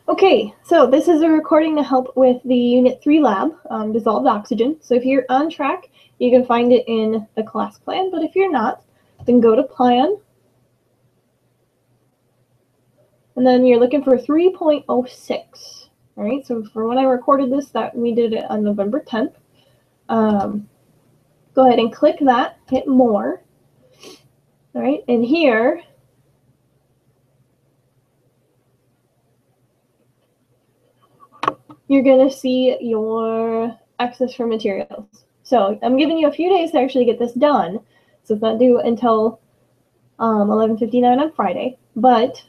Okay, so this is a recording to help with the Unit 3 lab, dissolved oxygen. So if you're on track, you can find it in the class plan, but if you're not, then go to plan. And then you're looking for 3.06. All right, so for when I recorded this, that we did it on November 10th. Go ahead and click that, hit more. All right, and here, you're going to see your access for materials. So I'm giving you a few days to actually get this done. So it's not due until 11:59 on Friday, but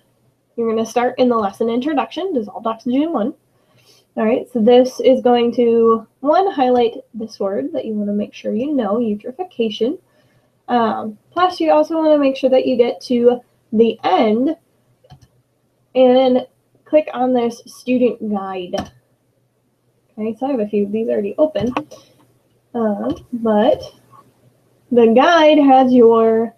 you're going to start in the lesson introduction, dissolved oxygen 1. All right, so this is going to, one, highlight this word that you want to make sure you know, eutrophication. Plus, you also want to make sure that you get to the end and click on this student guide. Okay, so I have a few of these already open, but the guide has your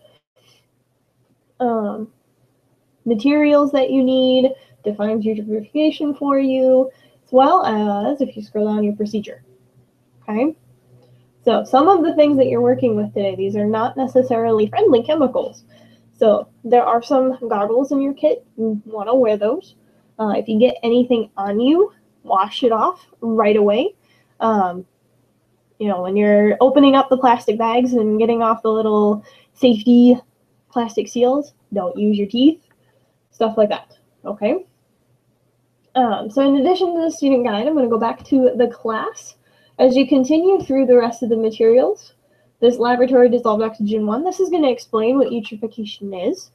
materials that you need, defines eutrophication for you, as well as, if you scroll down, your procedure. Okay, so some of the things that you're working with today, these are not necessarily friendly chemicals. So there are some goggles in your kit. You want to wear those. If you get anything on you, wash it off right away. You know, when you're opening up the plastic bags and getting off the little safety plastic seals, don't use your teeth, stuff like that, okay? So in addition to the student guide, I'm going to go back to the class. As you continue through the rest of the materials, this laboratory dissolved oxygen 1, this is going to explain what eutrophication is.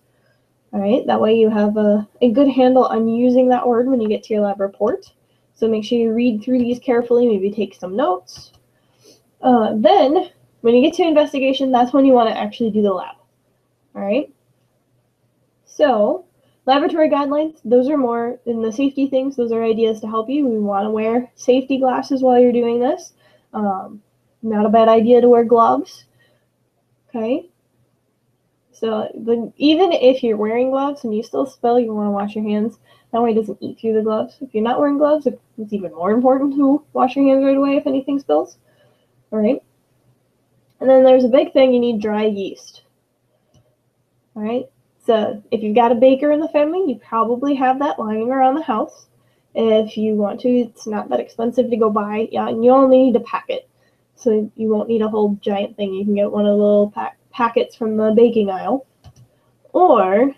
All right, that way you have a good handle on using that word when you get to your lab report. So make sure you read through these carefully, maybe take some notes. Then, when you get to investigation, that's when you want to actually do the lab. All right? So, laboratory guidelines, those are more in the safety things. Those are ideas to help you. We want to wear safety glasses while you're doing this. Not a bad idea to wear gloves. Okay? So, even if you're wearing gloves and you still spill, you want to wash your hands. That way it doesn't eat through the gloves. If you're not wearing gloves, it's even more important to wash your hands right away if anything spills. All right? And then there's a big thing, you need dry yeast. All right? So if you've got a baker in the family, you probably have that lying around the house. If you want to, it's not that expensive to go buy. Yeah, and you only need a packet. So you won't need a whole giant thing. You can get one of the little packets from the baking aisle. Or,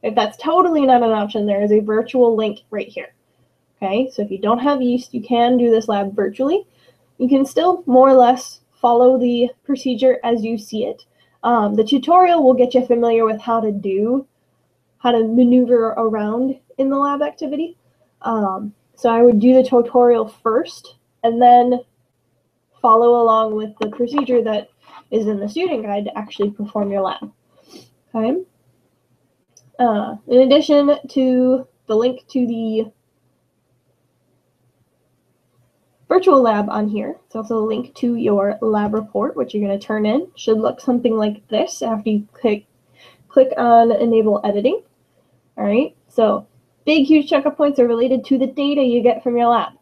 if that's totally not an option, there is a virtual link right here. Okay, so if you don't have yeast, you can do this lab virtually. You can still more or less follow the procedure as you see it. The tutorial will get you familiar with how to maneuver around in the lab activity. So I would do the tutorial first and then follow along with the procedure that is in the student guide to actually perform your lab. Okay. In addition to the link to the virtual lab on here, it's also a link to your lab report, which you're going to turn in. Should look something like this after you click on enable editing. All right, so big, huge checkup points are related to the data you get from your lab.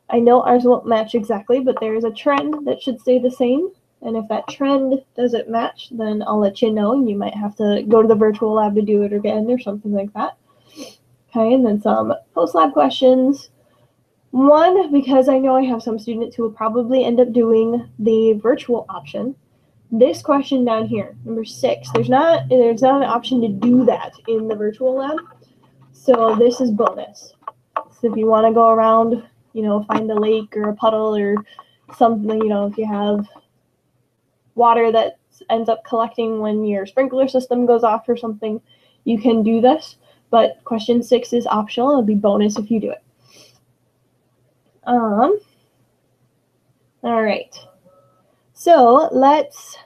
I know ours won't match exactly, but there is a trend that should stay the same. And if that trend doesn't match, then I'll let you know. You might have to go to the virtual lab to do it again or something like that. Okay, and then some post-lab questions. One, because I know I have some students who will probably end up doing the virtual option. This question down here, number 6, there's not an option to do that in the virtual lab. So this is bonus. So if you want to go around, you know, find a lake or a puddle or something, you know, if you have water that ends up collecting when your sprinkler system goes off or something, you can do this. But question 6 is optional. It'll be bonus if you do it. All right. So let's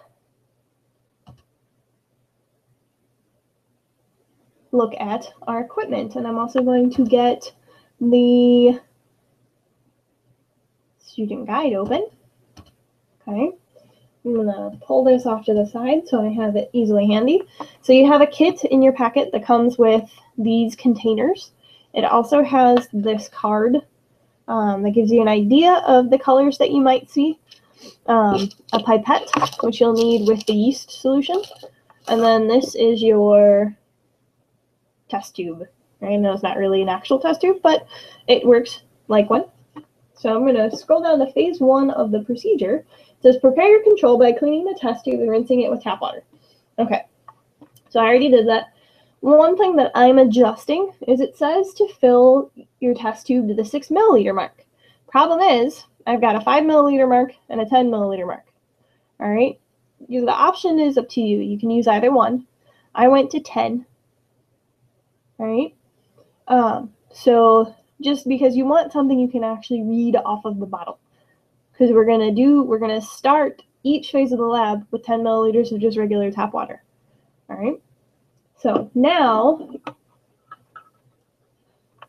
look at our equipment. And I'm also going to get the student guide open. Okay. I'm going to pull this off to the side so I have it easily handy. So you have a kit in your packet that comes with these containers. It also has this card that gives you an idea of the colors that you might see. A pipette, which you'll need with the yeast solution. And then this is your test tube. Right? I know it's not really an actual test tube, but it works like one. So I'm going to scroll down to phase 1 of the procedure. It says prepare your control by cleaning the test tube and rinsing it with tap water. Okay, so I already did that. One thing that I'm adjusting is it says to fill your test tube to the 6 milliliter mark. Problem is, I've got a 5 milliliter mark and a 10 milliliter mark. All right, the option is up to you. You can use either one. I went to 10. All right, so just because you want something you can actually read off of the bottle, because we're gonna start each phase of the lab with 10 milliliters of just regular tap water. All right, so now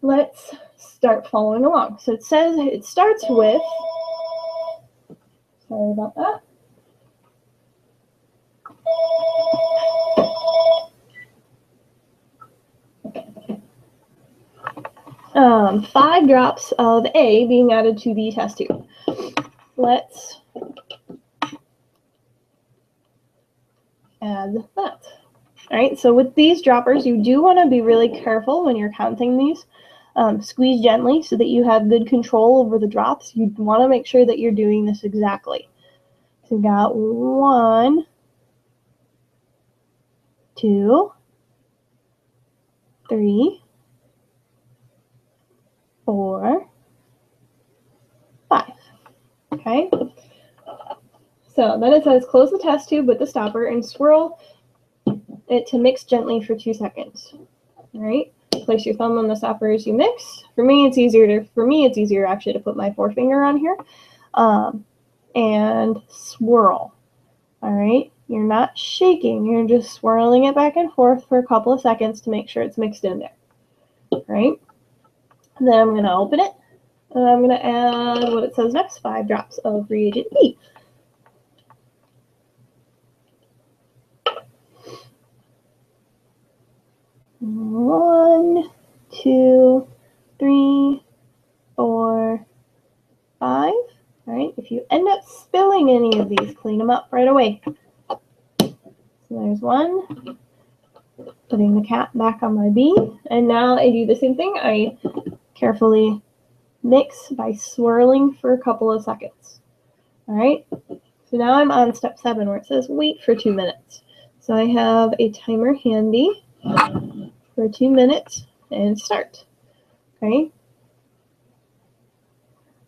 let's start following along. So it says it starts with, sorry about that. 5 drops of A being added to the test tube. Let's add that. All right, so with these droppers, you do want to be really careful when you're counting these. Squeeze gently so that you have good control over the drops. You want to make sure that you're doing this exactly. So we've got 1, 2, 3, 4, 5. Okay. So then it says close the test tube with the stopper and swirl it to mix gently for 2 seconds. All right. Place your thumb on the stopper as you mix. For me, it's easier actually to put my forefinger on here, and swirl. All right. You're not shaking. You're just swirling it back and forth for a couple of seconds to make sure it's mixed in there. All right. And then I'm going to open it, and I'm going to add what it says next, 5 drops of reagent B. One, 2, 3, 4, 5. All right. If you end up spilling any of these, clean them up right away. So there's 1. Putting the cap back on my B. And now I do the same thing. I carefully mix by swirling for a couple of seconds. All right. So now I'm on step 7 where it says wait for 2 minutes. So I have a timer handy for 2 minutes and start. Okay.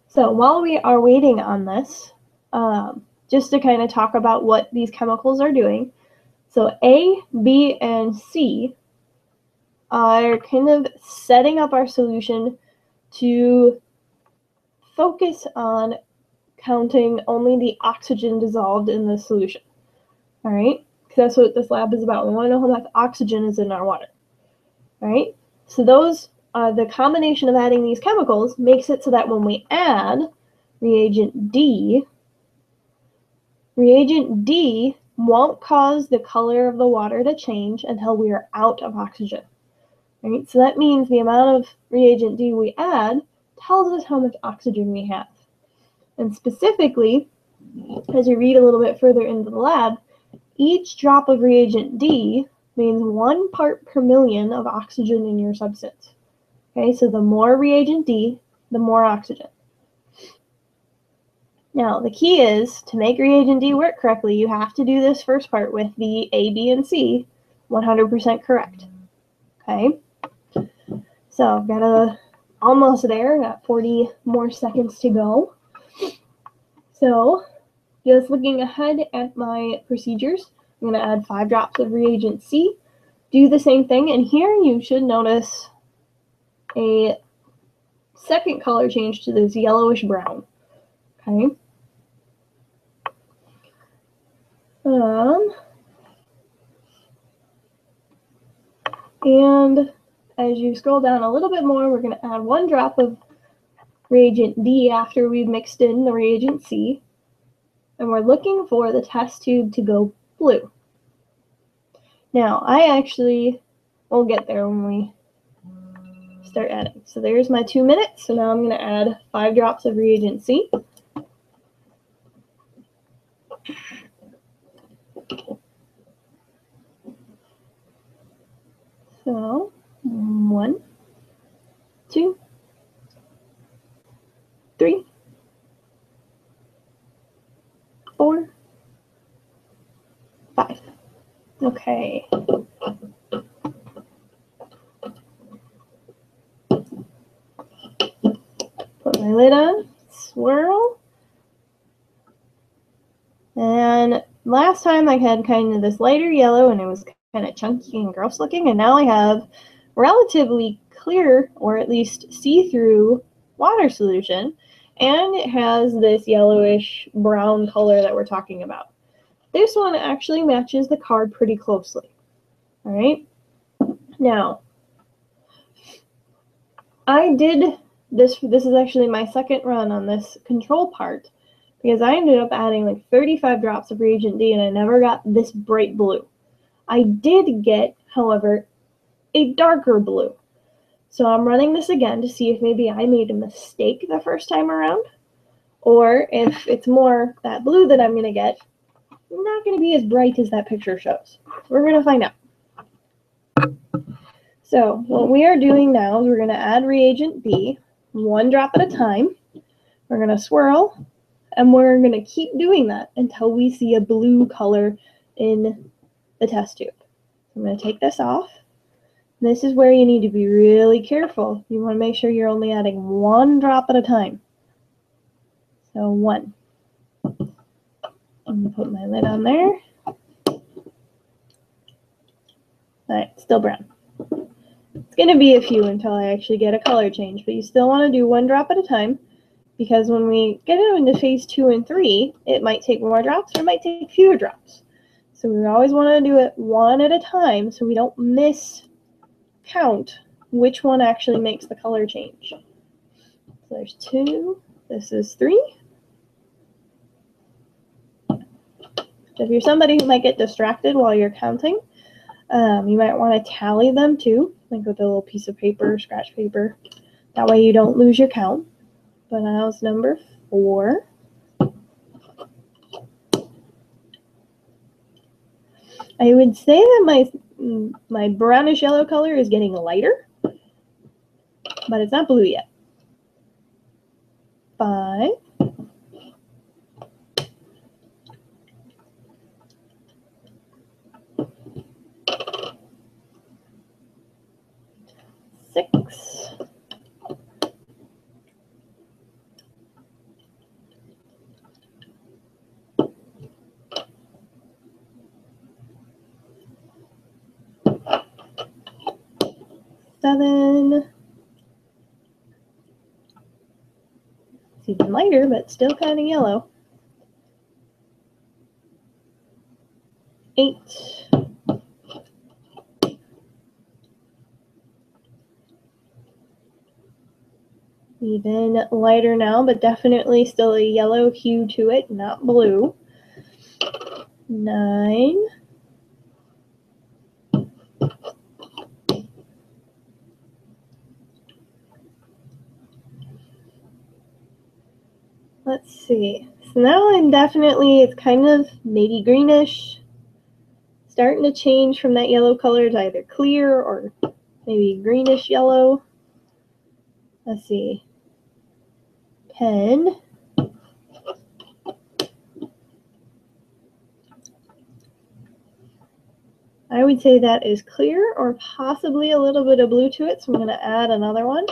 So while we are waiting on this, just to kind of talk about what these chemicals are doing. So A, B, and C are kind of setting up our solution to focus on counting only the oxygen dissolved in the solution. All right, because that's what this lab is about. We want to know how much oxygen is in our water. All right, so those, the combination of adding these chemicals makes it so that when we add reagent D won't cause the color of the water to change until we are out of oxygen. All right, so that means the amount of reagent D we add tells us how much oxygen we have. And specifically, as you read a little bit further into the lab, each drop of reagent D means 1 part per million of oxygen in your substance. Okay, so the more reagent D, the more oxygen. Now, the key is to make reagent D work correctly, you have to do this first part with the A, B, and C 100% correct. Okay, so I've got almost there, got 40 more seconds to go. So just looking ahead at my procedures, I'm going to add 5 drops of reagent C. Do the same thing, and here you should notice a second color change to this yellowish brown. Okay. And as you scroll down a little bit more, we're going to add 1 drop of reagent D after we've mixed in the reagent C. And we're looking for the test tube to go blue. Now, we'll get there when we start adding. So there's my 2 minutes. So now I'm going to add 5 drops of reagent C. So 1, 2, 3, 4, 5. Okay. Put my lid on, swirl. And last time I had kind of this lighter yellow and it was kind of chunky and gross looking, and now I have relatively clear, or at least see-through, water solution, and it has this yellowish brown color that we're talking about. This one actually matches the card pretty closely. All right. Now, I did this. This is actually my second run on this control part because I ended up adding like 35 drops of reagent D and I never got this bright blue. I did get, however, a darker blue. So I'm running this again to see if maybe I made a mistake the first time around, or if it's more that blue that I'm going to get, not going to be as bright as that picture shows. We're going to find out. So what we are doing now is we're going to add reagent B 1 drop at a time. We're going to swirl, and we're going to keep doing that until we see a blue color in the test tube. I'm going to take this off. This is where you need to be really careful. You want to make sure you're only adding 1 drop at a time. So 1. I'm going to put my lid on there. Alright, still brown. It's going to be a few until I actually get a color change, but you still want to do 1 drop at a time, because when we get into phase 2 and 3, it might take more drops or it might take fewer drops. So we always want to do it 1 at a time so we don't miscount which one actually makes the color change. So there's 2, this is 3. So if you're somebody who might get distracted while you're counting, you might want to tally them too, like with a little piece of paper, scratch paper. That way you don't lose your count. But that was number 4. I would say that my brownish yellow color is getting lighter, but it's not blue yet. 5. 6. 7. It's even lighter, but still kind of yellow. 8. 'Even lighter now, but definitely still a yellow hue to it, not blue. 9. 'See. So now I'm definitely, it's kind of maybe greenish, starting to change from that yellow color to either clear or maybe greenish yellow. Let's see. 10. I would say that is clear or possibly a little bit of blue to it, so I'm going to add another one.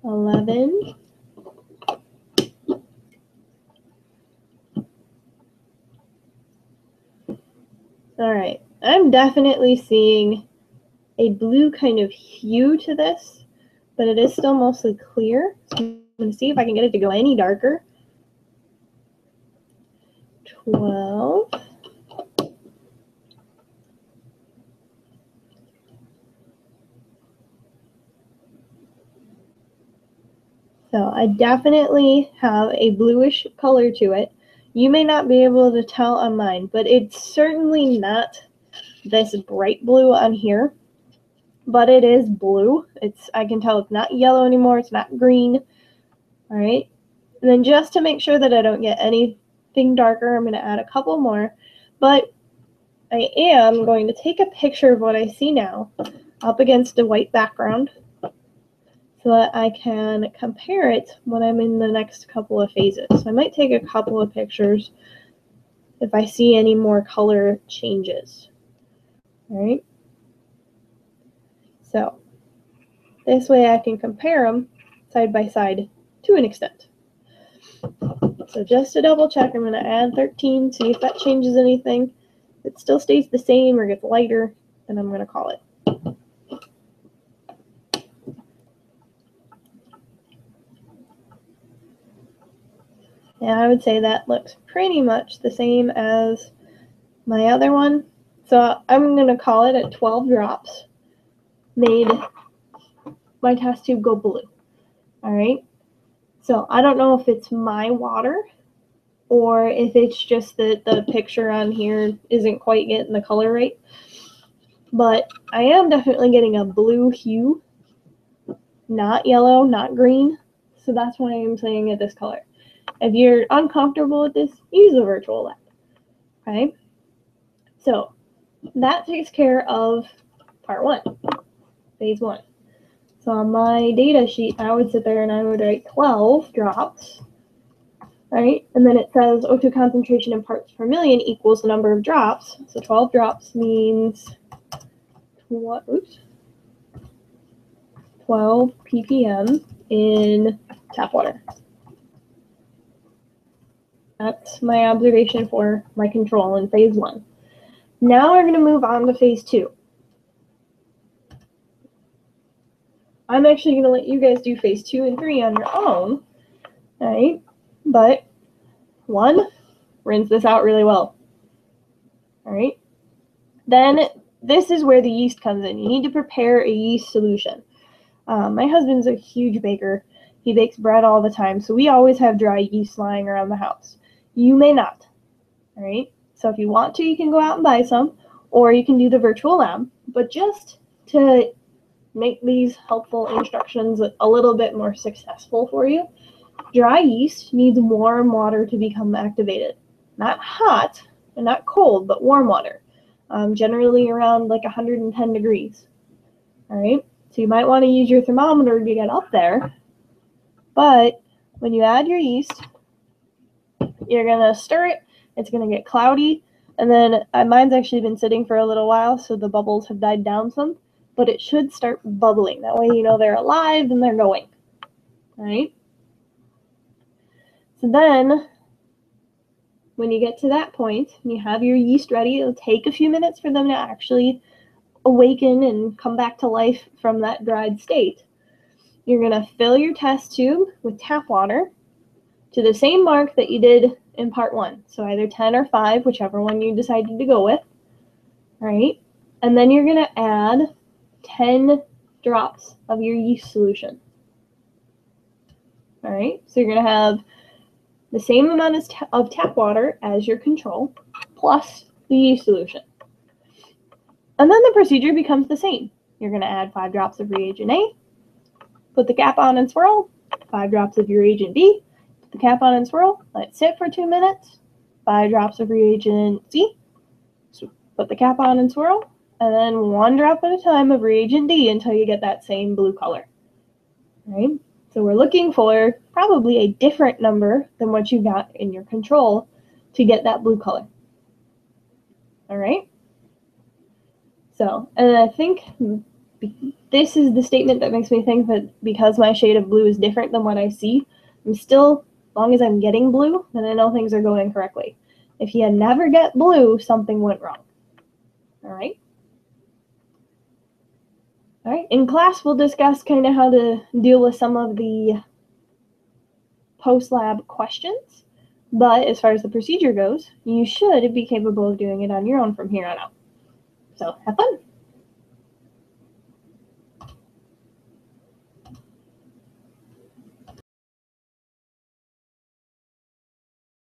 11. 'Alright, I'm definitely seeing a blue kind of hue to this, but it is still mostly clear. So I'm going to see if I can get it to go any darker. 12. 'So I definitely have a bluish color to it. You may not be able to tell on mine, but it's certainly not this bright blue on here. but it is blue. I can tell it's not yellow anymore, it's not green. All right, and then just to make sure that I don't get anything darker, I'm going to add a couple more, but I am going to take a picture of what I see now up against a white background so that I can compare it when I'm in the next couple of phases. So I might take a couple of pictures if I see any more color changes. All right. So this way I can compare them side by side to an extent. So just to double check, I'm going to add 13, see if that changes anything. If it still stays the same or gets lighter, then I'm going to call it. And I would say that looks pretty much the same as my other one. So I'm going to call it at 12 drops. Made my test tube go blue. All right. So I don't know if it's my water or if it's just that the picture on here isn't quite getting the color right. But I am definitely getting a blue hue, not yellow, not green. So that's why I'm saying it this color. If you're uncomfortable with this, use a virtual lab. Okay? So that takes care of part 1, phase 1. So on my data sheet, I would sit there and I would write 12 drops, right? And then it says O2 concentration in parts per million equals the number of drops. So 12 drops means 12 ppm in tap water. That's my observation for my control in phase 1. Now we're going to move on to phase 2. I'm actually going to let you guys do phase 2 and 3 on your own, right? But 1, rinse this out really well. All right. Then this is where the yeast comes in. You need to prepare a yeast solution. My husband's a huge baker. He bakes bread all the time, so we always have dry yeast lying around the house. You may not. All right. So if you want to, you can go out and buy some, or you can do the virtual lab. But just to make these helpful instructions a little bit more successful for you, dry yeast needs warm water to become activated. Not hot and not cold, but warm water. Generally around like 110 degrees. All right. So you might want to use your thermometer to get up there. But when you add your yeast, you're going to stir it. It's going to get cloudy. And then mine's actually been sitting for a little while, so the bubbles have died down some. But it should start bubbling. That way you know they're alive and they're going. All right. So then when you get to that point and you have your yeast ready, it'll take a few minutes for them to actually awaken and come back to life from that dried state. You're going to fill your test tube with tap water to the same mark that you did in part 1. So either 10 or 5, whichever one you decided to go with. All right. And then you're going to add 10 drops of your yeast solution. All right. So you're going to have the same amount of tap water as your control plus the yeast solution. And then the procedure becomes the same. You're going to add 5 drops of reagent A, put the cap on and swirl, 5 drops of your reagent B, put the cap on and swirl, let it sit for 2 minutes, 5 drops of reagent C, put the cap on and swirl, and then 1 drop at a time of reagent D until you get that same blue color. All right? So we're looking for probably a different number than what you got in your control to get that blue color. All right? So, and I think this is the statement that makes me think that because my shade of blue is different than what I see, I'm still, as long as I'm getting blue, then I know things are going correctly. If you never get blue, something went wrong. All right? All right, in class, we'll discuss kind of how to deal with some of the post-lab questions. But as far as the procedure goes, you should be capable of doing it on your own from here on out. So have fun.